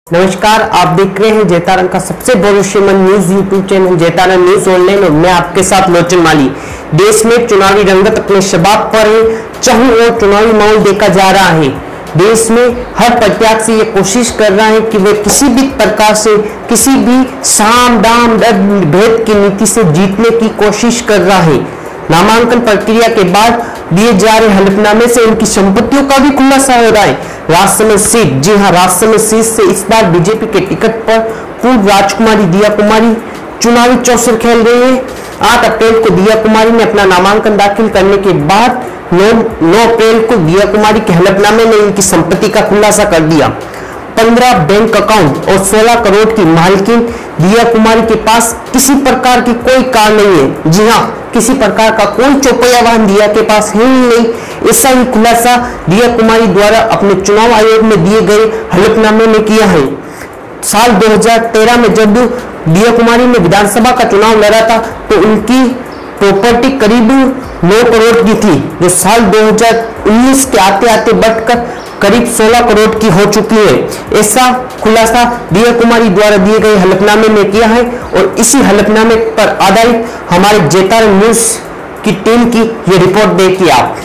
नमस्कार, आप देख रहे हैं जैतारण का सबसे भरोसेमंद news YouTube channel Jaitaran news online और मैं आपके साथ लोचन माली। देश में चुनावी रंगत अपने शबाब पर है, चारों ओर चुनावी माहौल देखा जा रहा है। देश में हर प्रत्याशी ये कोशिश कर रहा है कि वे किसी भी प्रकार से किसी भी साम दाम दंड भेद की नीति से जीतने की कोशिश कर रहा है। नामांकन प्रक्रिया के बाद दिए जा रहे हलफनामे से उनकी संपत्तियों का भी खुलासा हो रहा है। राजसमंद सीट, जी हां, राजसमंद सीट से इस बार बीजेपी के टिकट पर पूर्व राजकुमारी दिया कुमारी चुनावी चौसर खेल रही है। 8 अप्रैल को दिया कुमारी ने अपना नामांकन दाखिल करने के बाद 9 अप्रैल को दिया कुमारी के हलफनामे ने इनकी संपत्ति का खुलासा कर दिया। 15 बैंक अकाउंट और 16 करोड़ की मालकिन दिया कुमारी के पास किसी प्रकार की कोई कार नहीं है। जी हाँ, किसी प्रकार का कोई चौपया वाहन दिया के पास है ही नहीं। ऐसा ही खुलासा दिया कुमारी द्वारा अपने चुनाव आयोग में दिए गए हलफनामे में किया है। साल 2013 में जब दिया कुमारी ने विधानसभा का चुनाव लड़ा था तो उनकी प्रॉपर्टी करीब 9 करोड़ की थी, जो साल 2019 के आते आते बढ़कर करीब 16 करोड़ की हो चुकी है। ऐसा खुलासा दिया कुमारी द्वारा दिए गए हलफनामे में किया है और इसी हलफनामे पर आधारित हमारे जैतारण न्यूज की टीम की ये रिपोर्ट देखिए आप।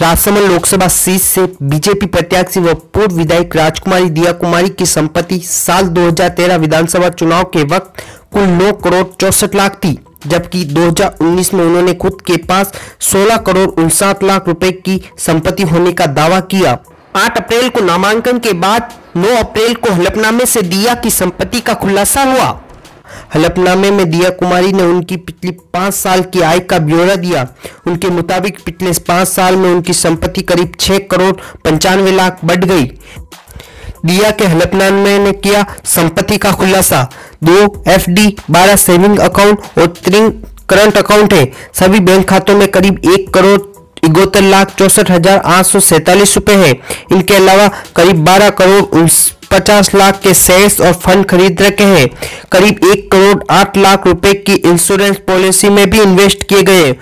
राजसमंद लोकसभा सीट से बीजेपी प्रत्याशी व पूर्व विधायक राजकुमारी दिया कुमारी की संपत्ति साल 2013 विधानसभा चुनाव के वक्त कुल 9 करोड़ 64 लाख थी, जबकि 2019 में उन्होंने खुद के पास 16 करोड़ 59 लाख रुपए की संपत्ति होने का दावा किया। 8 अप्रैल को नामांकन के बाद 9 अप्रैल को हलफनामे से दिया की संपत्ति का खुलासा हुआ। हलफनामे में दिया कुमारी ने उनकी पिछली 5 साल की आय का ब्यौरा दिया। उनके मुताबिक पिछले 5 साल में उनकी संपत्ति करीब 6 करोड़ 95 लाख बढ़ गई। दिया के हलफनामे ने किया संपत्ति का खुलासा। 2 FD, 12 सेविंग अकाउंट और 3 करंट अकाउंट है। सभी बैंक खातों में करीब 1 करोड़ 71,64,847 रुपए है। इनके अलावा करीब 12 करोड़ 50 लाख के शेयर्स और फंड खरीद रखे हैं। करीब 1 करोड़ 8 लाख रुपए की इंश्योरेंस पॉलिसी में भी इन्वेस्ट किए गए।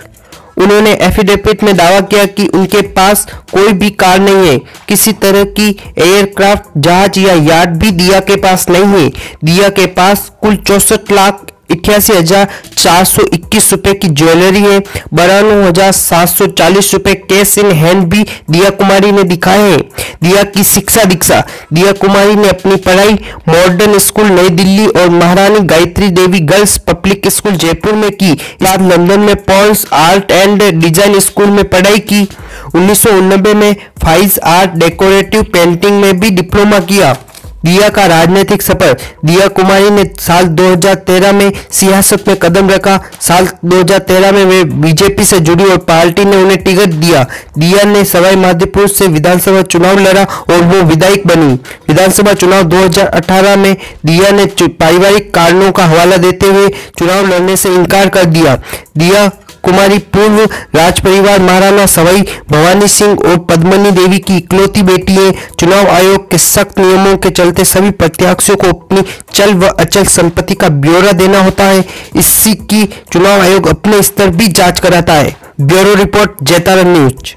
उन्होंने एफिडेविट में दावा किया कि उनके पास कोई भी कार नहीं है। किसी तरह की एयरक्राफ्ट, जहाज या यार्ड भी दिया के पास नहीं है। दिया के पास कुल 64,88,421 रुपए की ज्वेलरी है। 92,740 रुपए कैश इन हैंड भी दिया कुमारी ने दिखाए हैं। दिया की शिक्षा दीक्षा, दिया कुमारी ने अपनी पढ़ाई मॉडर्न स्कूल नई दिल्ली और Maharani Gayatri Devi girls public school Jaipur में की। बाद लंदन में Parsons art and design school में पढ़ाई की। 1990 में फाइज आर्ट डेकोरेटिव पेंटिंग में भी डिप्लोमा किया। दिया का राजनीतिक सफर, दिया कुमारी ने साल 2013 में सियासत में कदम रखा। साल 2013 में वे बीजेपी से जुड़ी और पार्टी ने उन्हें टिकट दिया। दिया ने सवाई माधोपुर से विधानसभा चुनाव लड़ा और वो विधायक बनी। विधानसभा चुनाव 2018 में दिया ने पारिवारिक कारणों का हवाला देते हुए चुनाव लड़ने से इनकार कर दिया। दिया कुमारी पूर्व राज परिवार महाराणा सवाई भवानी सिंह और पद्मनी देवी की इकलौती बेटी है। चुनाव आयोग के सख्त नियमों के चलते सभी प्रत्याशियों को अपनी चल व अचल संपत्ति का ब्यौरा देना होता है। इसी की चुनाव आयोग अपने स्तर भी जांच कराता है। Bureau report, Jaitaran news.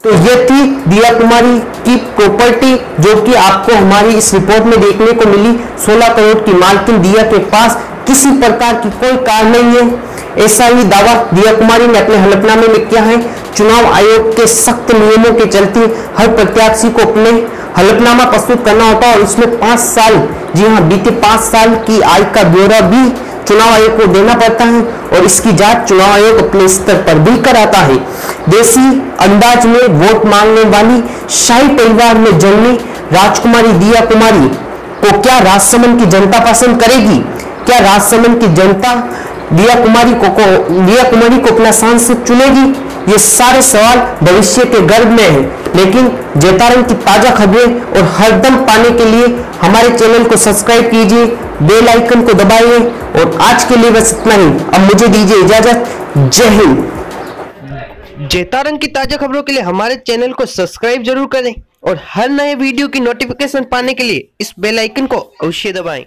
तो ये थी दिया कुमारी की प्रॉपर्टी, जो कि आपको हमारी इस रिपोर्ट में देखने को मिली। 16 करोड़ की मालकिन, दिया के पास किसी प्रकार की कोई कार नहीं है। ऐसा ही दावा दिया कुमारी ने अपने हलफनामे में किया है। चुनाव आयोग के सख्त नियमों के चलते हर प्रत्याशी को अपने हलफनामा प्रस्तुत करना होता है और इसमें 5 साल, जी हाँ, बीते 5 साल की आय का ब्यौरा भी चुनाव आयोग को देना पड़ता है और इसकी जांच चुनाव आयोग अपने स्तर पर भी कराता है। देसी अंदाज में वोट मांगने वाली शाही परिवार में जन्मी राजकुमारी दिया कुमारी को क्या राजसमंद की जनता पसंद करेगी? क्या राजसमंद की जनता दिया कुमारी को अपना सांसद चुनेगी? ये सारे सवाल भविष्य के गर्भ में है। लेकिन जैतारण की ताजा खबरें और हरदम पाने के लिए हमारे चैनल को सब्सक्राइब कीजिए, बेल आइकन को दबाइए और आज के लिए बस इतना ही। अब मुझे दीजिए इजाजत। जय हिंद। जैतारण की ताजा खबरों के लिए हमारे चैनल को सब्सक्राइब जरूर करें और हर नए वीडियो की नोटिफिकेशन पाने के लिए इस बेल आइकन को अवश्य दबाएं।